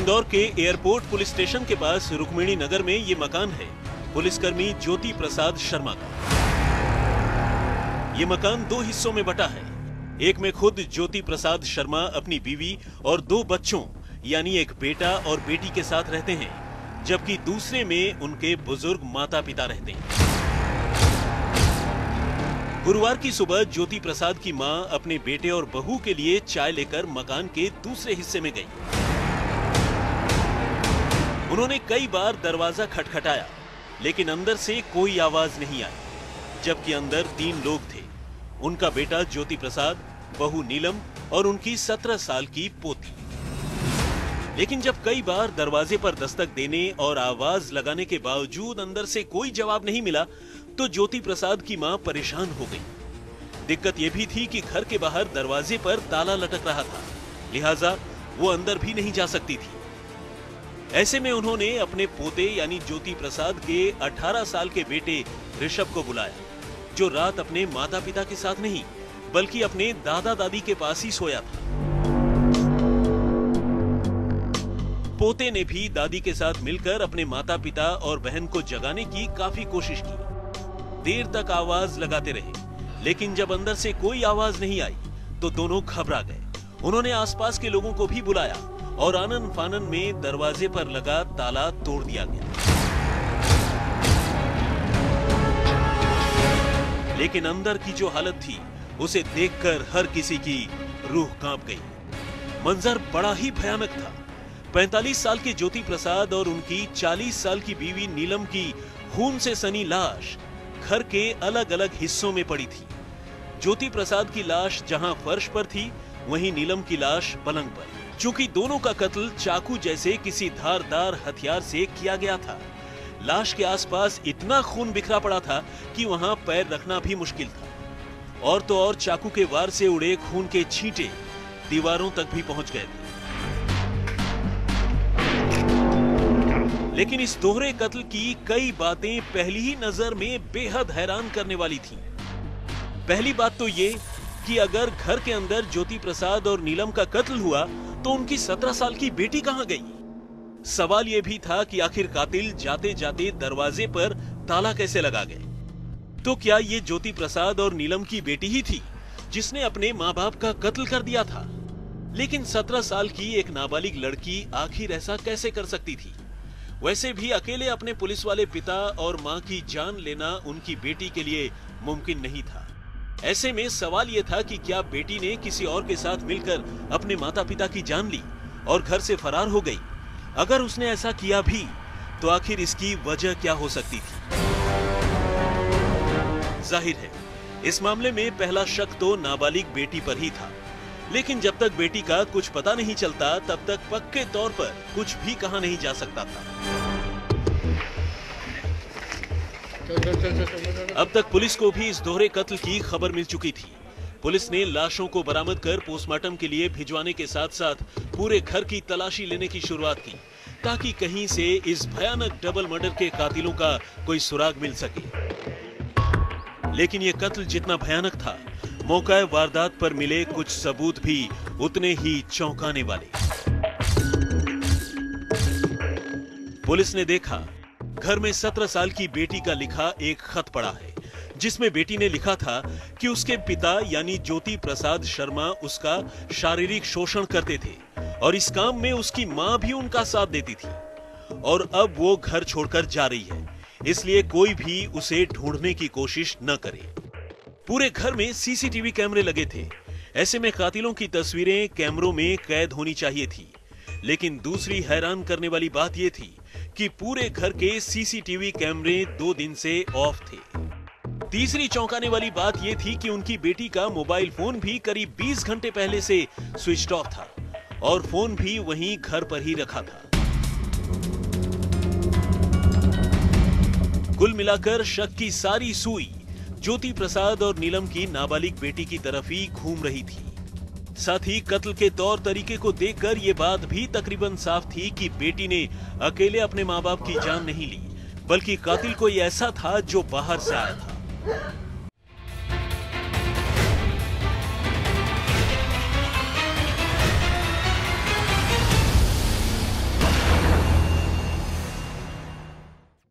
इंदौर के airport police station के पास रुक्मिणी नगर में ये मकान है पुलिसकर्मी ज्योति प्रसाद शर्मा का। ये मकान दो हिस्सों में बटा है। एक में खुद ज्योति प्रसाद शर्मा अपनी बीवी और दो बच्चों यानी एक बेटा और बेटी के साथ रहते हैं, जबकि दूसरे में उनके बुजुर्ग माता पिता रहते हैं। गुरुवार की सुबह ज्योति प्रसाद की मां अपने बेटे और बहू के लिए चाय लेकर मकान के दूसरे हिस्से में गई। उन्होंने कई बार दरवाजा खटखटाया, लेकिन अंदर से कोई आवाज नहीं आई, जबकि अंदर 3 लोग थे। उनका बेटा ज्योति प्रसाद, बहू नीलम और उनकी 17 साल की पोती। लेकिन जब कई बार दरवाजे पर दस्तक देने और आवाज लगाने के बावजूद अंदर से कोई जवाब नहीं मिला, तो ज्योति प्रसाद की मां परेशान हो गई। दिक्कत यह भी थी कि घर के बाहर दरवाजे पर ताला लटक रहा था, लिहाजा वो अंदर भी नहीं जा सकती थी। ऐसे में उन्होंने अपने पोते यानी ज्योति प्रसाद के 18 साल के बेटे ऋषभ को बुलाया, जो रात अपने माता पिता के साथ नहीं बल्कि अपने दादा दादी के पास ही सोया था। पोते ने भी दादी के साथ मिलकर अपने माता पिता और बहन को जगाने की काफी कोशिश की। देर तक आवाज लगाते रहे, लेकिन जब अंदर से कोई आवाज नहीं आई तो दोनों घबरा गए। उन्होंने आसपास के लोगों को भी बुलाया और आनन फानन में दरवाजे पर लगा ताला तोड़ दिया गया। लेकिन अंदर की जो हालत थी उसे देखकर हर किसी की रूह कांप गई। मंजर बड़ा ही भयानक था। 45 साल के ज्योति प्रसाद और उनकी 40 साल की बीवी नीलम की खून से सनी लाश घर के अलग अलग हिस्सों में पड़ी थी। ज्योति प्रसाद की लाश जहां फर्श पर थी, वहीं नीलम की लाश पलंग पर। चूंकि दोनों का कत्ल चाकू जैसे किसी धारदार हथियार से किया गया था, लाश के आसपास इतना खून बिखरा पड़ा था कि वहां पैर रखना भी मुश्किल था। और तो और चाकू के वार से उड़े खून के छींटे दीवारों तक भी पहुंच गए थे। लेकिन इस दोहरे कत्ल की कई बातें पहली ही नजर में बेहद हैरान करने वाली थीं। पहली बात तो ये कि अगर घर के अंदर ज्योति प्रसाद और नीलम का कत्ल हुआ तो उनकी 17 साल की बेटी कहां गई? सवाल यह भी था कि आखिर कातिल जाते जाते दरवाजे पर ताला कैसे लगा गए? तो क्या ये ज्योति प्रसाद और नीलम की बेटी ही थी जिसने अपने माँ बाप का कत्ल कर दिया था? लेकिन 17 साल की एक नाबालिग लड़की आखिर ऐसा कैसे कर सकती थी? वैसे भी अकेले अपने पुलिस वाले पिता और माँ की जान लेना उनकी बेटी के लिए मुमकिन नहीं था। ऐसे में सवाल यह था कि क्या बेटी ने किसी और के साथ मिलकर अपने माता पिता की जान ली और घर से फरार हो गई? अगर उसने ऐसा किया भी तो आखिर इसकी वजह क्या हो सकती थी? जाहिर है इस मामले में पहला शक तो नाबालिग बेटी पर ही था, लेकिन जब तक बेटी का कुछ पता नहीं चलता तब तक पक्के तौर पर कुछ भी कहा नहीं जा सकता था। अब तक पुलिस को भी इस दोहरे कत्ल की खबर मिल चुकी थी। पुलिस ने लाशों को बरामद कर पोस्टमार्टम के लिए भिजवाने के साथ साथ पूरे घर की तलाशी लेने की शुरुआत की, ताकि कहीं से इस भयानक डबल मर्डर के कातिलों का कोई सुराग मिल सके। लेकिन यह कत्ल जितना भयानक था, मौका वारदात पर मिले कुछ सबूत भी उतने ही चौंकाने वाले। पुलिस ने देखा घर में 17 साल की बेटी का लिखा एक खत पड़ा है, जिसमें बेटी ने लिखा था कि उसके पिता यानी ज्योति प्रसाद शर्मा उसका शारीरिक शोषण करते थे और इस काम में उसकी मां भी उनका साथ देती थी, और अब वो घर छोड़कर जा रही है, इसलिए कोई भी उसे ढूंढने की कोशिश न करे। पूरे घर में सीसीटीवी कैमरे लगे थे। ऐसे में कातिलों की तस्वीरें कैमरों में कैद होनी चाहिए थी। लेकिन दूसरी हैरान करने वाली बात यह थी कि पूरे घर के सीसीटीवी कैमरे 2 दिन से ऑफ थे। तीसरी चौंकाने वाली बात यह थी कि उनकी बेटी का मोबाइल फोन भी करीब 20 घंटे पहले से स्विच ऑफ था और फोन भी वहीं घर पर ही रखा था। कुल मिलाकर शक की सारी सुई ज्योति प्रसाद और नीलम की नाबालिग बेटी की तरफ ही घूम रही थी। साथ ही कत्ल के तौर तरीके को देखकर यह बात भी तकरीबन साफ थी कि बेटी ने अकेले अपने माँ बाप की जान नहीं ली, बल्कि कातिल कोई ऐसा था जो बाहर से आया था।